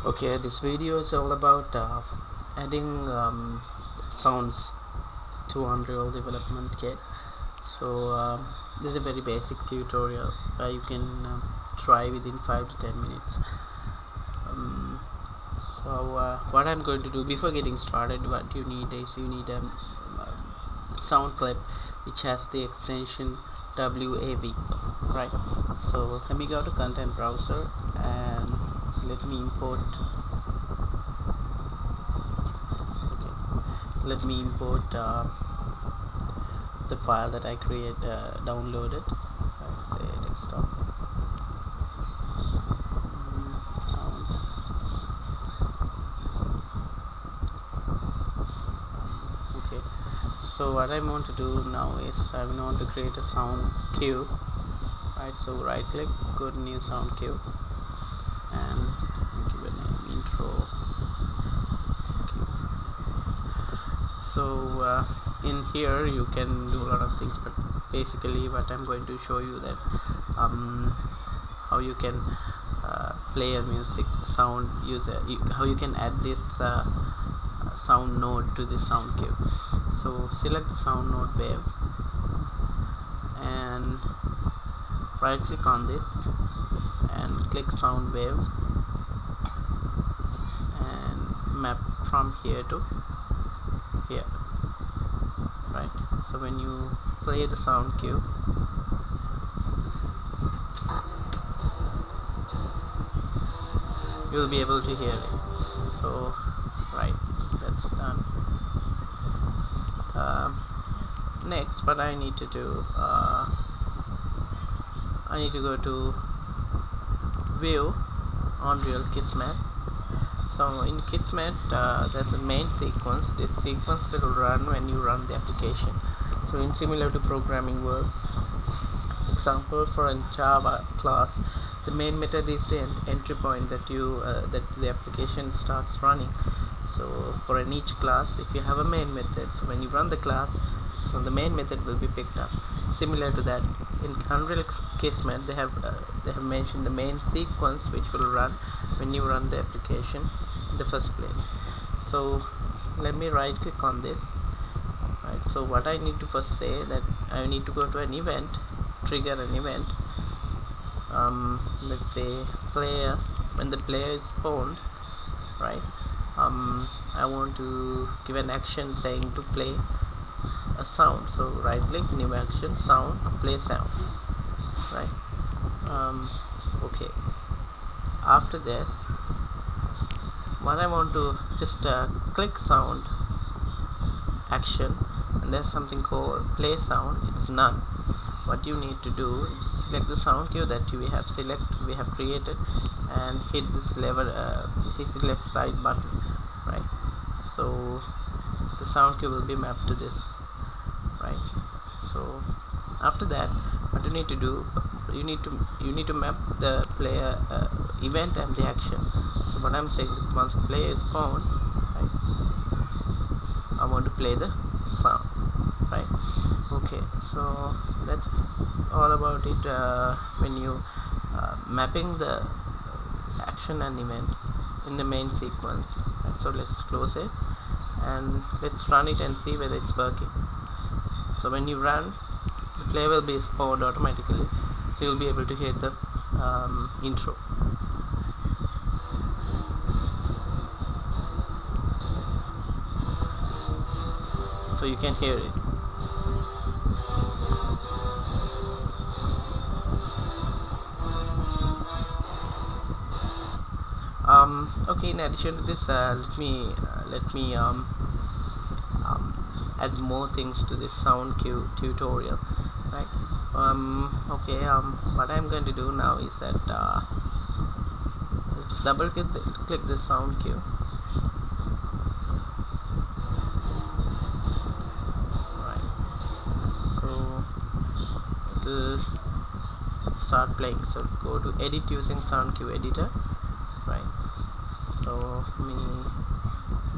Okay, this video is all about adding sounds to Unreal Development Kit. So this is a very basic tutorial you can try within 5 to 10 minutes. What I'm going to do before getting started, what you need is you need a sound clip which has the extension WAV, right? So let me go to content browser and let me import the file that I downloaded. I'd say desktop sounds. Okay, so what I want to do now is I want to create a sound cue, right? So right click, go to new sound cue and give it an intro. So in here you can do a lot of things, but basically what I'm going to show you that how you can play a music sound how you can add this sound node to the sound cue. So select the sound node wave and right click on this and click sound wave and map from here to here, right? So when you play the sound cue, you'll be able to hear it. So right, that's done. Next, what I need to do, I need to go to view Unreal Kismet. So in Kismet, there's a main sequence. This sequence will run when you run the application. So in similar to programming world, example for a Java class, the main method is the entry point that the application starts running. So for each class, if you have a main method, so when you run the class, so the main method will be picked up. Similar to that, in Unreal Kismet, they have mentioned the main sequence which will run when you run the application in the first place. So let me right click on this. Right. So what I need to first say that I need to go to an event, trigger an event. Let's say player. When the player is spawned, right? I want to give an action saying to play a sound. So right click, new action, sound, play sound, right? Okay, after this, what I want to just click sound action, and there's something called play sound. It's none. What you need to do is select the sound cue that we have created and hit this lever, hit the left side button, right? So the sound cue will be mapped to this, right? So after that, what you need to do, you need to map the player event and the action. So what I'm saying, once the player is spawned, right, I want to play the sound, right? Okay, so that's all about it. When you mapping the action and event in the main sequence, right? So let's close it and let's run it and see whether it's working. So when you run, the player will be spawned automatically, so you'll be able to hear the intro. So you can hear it. Okay, in addition to this, let me add more things to this sound cue tutorial, right? Okay, what I'm going to do now is that let's double click this sound cue, right? So it will start playing. So go to edit using sound cue editor, right? So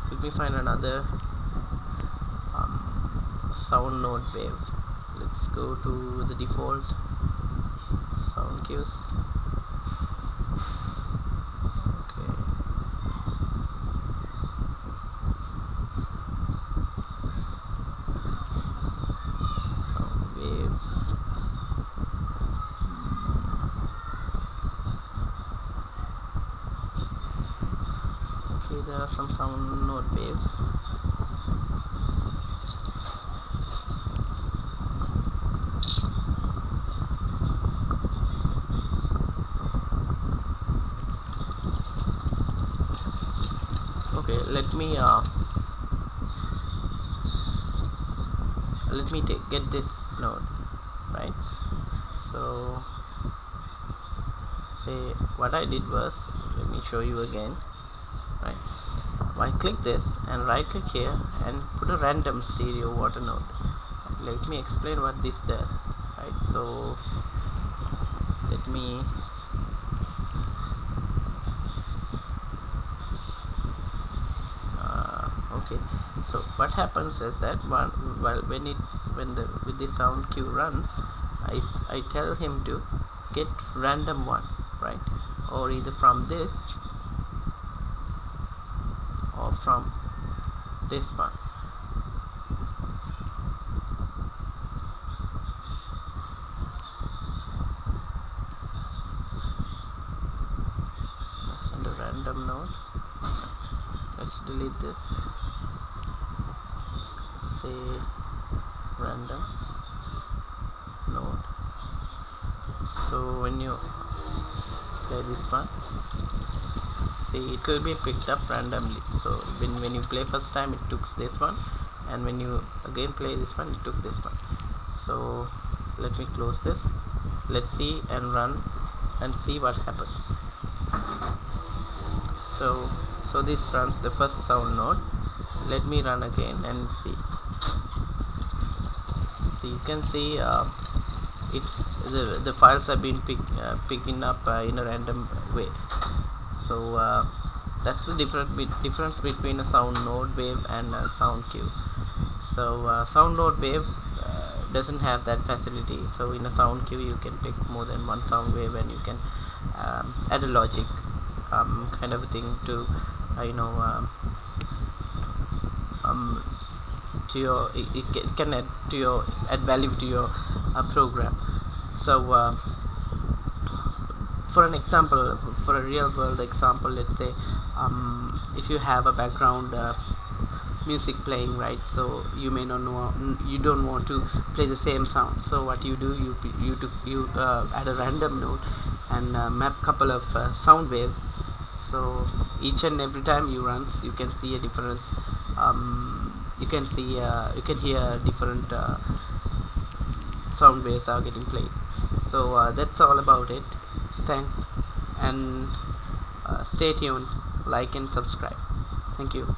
let me find another sound node wave. Let's go to the default sound cues. Okay, there are some sound node waves. Okay, let me get this node, right? So say what I did was, let me show you again, right? I click this and right click here and put a random stereo water node. Let me explain what this does, right? So let me okay, so what happens is that when the sound cue runs, I tell him to get random one, right? Or either from this or from this one. And a random node. Let's delete this. Say random node. So when you play this one, see it will be picked up randomly. So when you play first time, it took this one, and when you again play this one, it took this one. So let me close this. Let's see and run and see what happens. So this runs the first sound node. Let me run again and see. So you can see it's the files have been picking up in a random way. So that's the difference between a sound node wave and a sound cue. So sound node wave doesn't have that facility. So in a sound cue you can pick more than one sound wave, and you can add a logic kind of a thing to to your it can add value to your program. So for an example, for a real world example, let's say if you have a background music playing, right? So you may not know, you don't want to play the same sound. So what you do, you add a random node and map couple of sound waves. So each and every time you runs, you can see a difference. You can hear different sound waves are getting played. So that's all about it. Thanks, and stay tuned, like and subscribe. Thank you.